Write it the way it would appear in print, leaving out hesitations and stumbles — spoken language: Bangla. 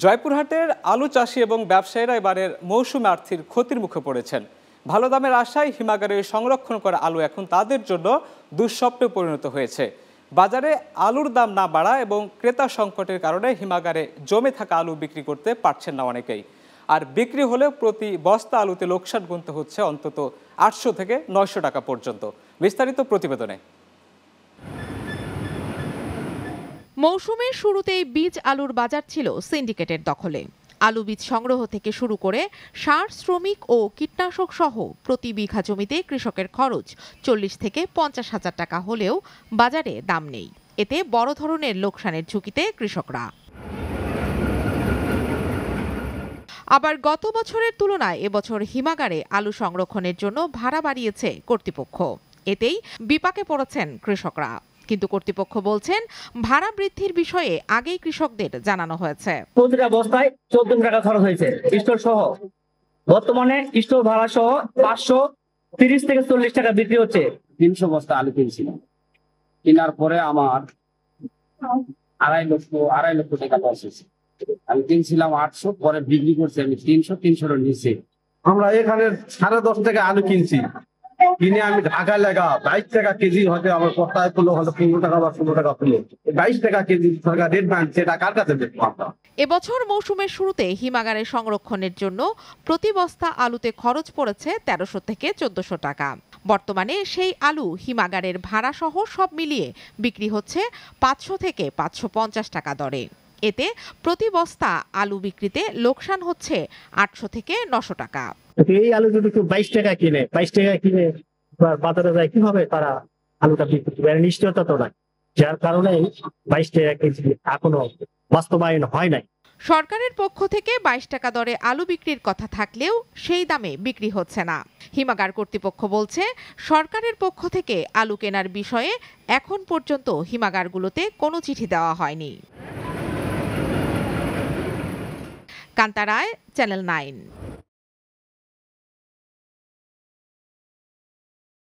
জয়পুরহাটের আলু চাষি এবং ব্যবসায়ীরা এবারের মৌসুমে আর্থিক ক্ষতির মুখে পড়েছেন। ভালো দামের আশায় হিমাগারে সংরক্ষণ করা আলু এখন তাদের জন্য দুঃস্বপ্নে পরিণত হয়েছে। বাজারে আলুর দাম না বাড়া এবং ক্রেতা সংকটের কারণে হিমাগারে জমে থাকা আলু বিক্রি করতে পারছেন না অনেকেই। আর বিক্রি হলেও প্রতি বস্তা আলুতে লোকসান গুনতে হচ্ছে অন্তত 800 থেকে 900 টাকা পর্যন্ত। বিস্তারিত প্রতিবেদনে। মৌসুমের শুরুতেই বীজ আলুর বাজার ছিল সিন্ডিকেটের দখলে। আলু বীজ সংগ্রহ থেকে শুরু করে সার, শ্রমিক ও কীটনাশক সহ প্রতি বিঘা জমিতে কৃষকের খরচ 40 থেকে 50 হাজার টাকা হলেও বাজারে দাম নেই। এতে বড় ধরনের লোকসানের ঝুঁকিতে কৃষকরা। আবার গত বছরের তুলনায় এবছর হিমাগারে আলু সংরক্ষণের জন্য ভাড়া বাড়িয়েছে কর্তৃপক্ষ। এতেই বিপাকে পড়েছেন কৃষকরা। কিন্তু কর্তৃপক্ষ বলছেন, ভাড়া বৃদ্ধির বিষয়ে আগেই কৃষকদের জানানো হয়েছে। প্রতিটা বস্তায় 14 টাকা খরচ হয়েছে স্টোর সহ। বর্তমানে স্টোর ভাড়া সহ 530 থেকে 40 টাকা বিক্রি হচ্ছে। 300 বস্তা আলু কিনছিলাম, কেনার পরে আমার আড়াই লক্ষ টাকা লস হয়েছে। আমি কিনছিলাম 800, পরে বিক্রি করছি আমি 300-300 নিচে। আমরা এখানে 10.5 টাকা আলু কিনছি, কিনে আমি ঢাকা লাগা 22 টাকা কেজি হয়তো আমার পড়তায় পড়লো হয়তো 15 টাকা বা 16 টাকা পড়লো। 22 টাকা কেজি সরকার রেট বানছে, এটা কার কাছে দেখবো আমরা? এবছর মৌসুমের শুরুতে হিমাগারে সংরক্ষণের জন্য প্রতি বস্তা আলুতে খরচ পড়েছে 1300 থেকে 1400 টাকা। বর্তমানে সেই আলু হিমাগারের ভাড়া সহ সব মিলিয়ে বিক্রি হচ্ছে 500 থেকে 550 টাকা দরে। এতে প্রতি বস্তা আলু বিক্রিতে লোকসান হচ্ছে 800 থেকে 900 টাকা। এই আলু যদি কেউ 22 টাকা কিনে বাজারে যায়, কিভাবে তারা আলুটা বিক্রি করবে? নিশ্চয়তা তো নাই, যার কারণে 22 টাকা কেজি এখনো বাস্তবায়ন হয় নাই। সরকারের পক্ষ থেকে 22 টাকা দরে আলু বিক্রির কথা থাকলেও সেই দামে বিক্রি হচ্ছে না। হিমাগার কর্তৃপক্ষ বলছে, সরকারের পক্ষ থেকে আলু কেনার বিষয়ে এখন পর্যন্ত হিমাগারগুলোতে কোনো চিঠি দেওয়া হয়নি। কান্তা রায়, চ্যানেল 9।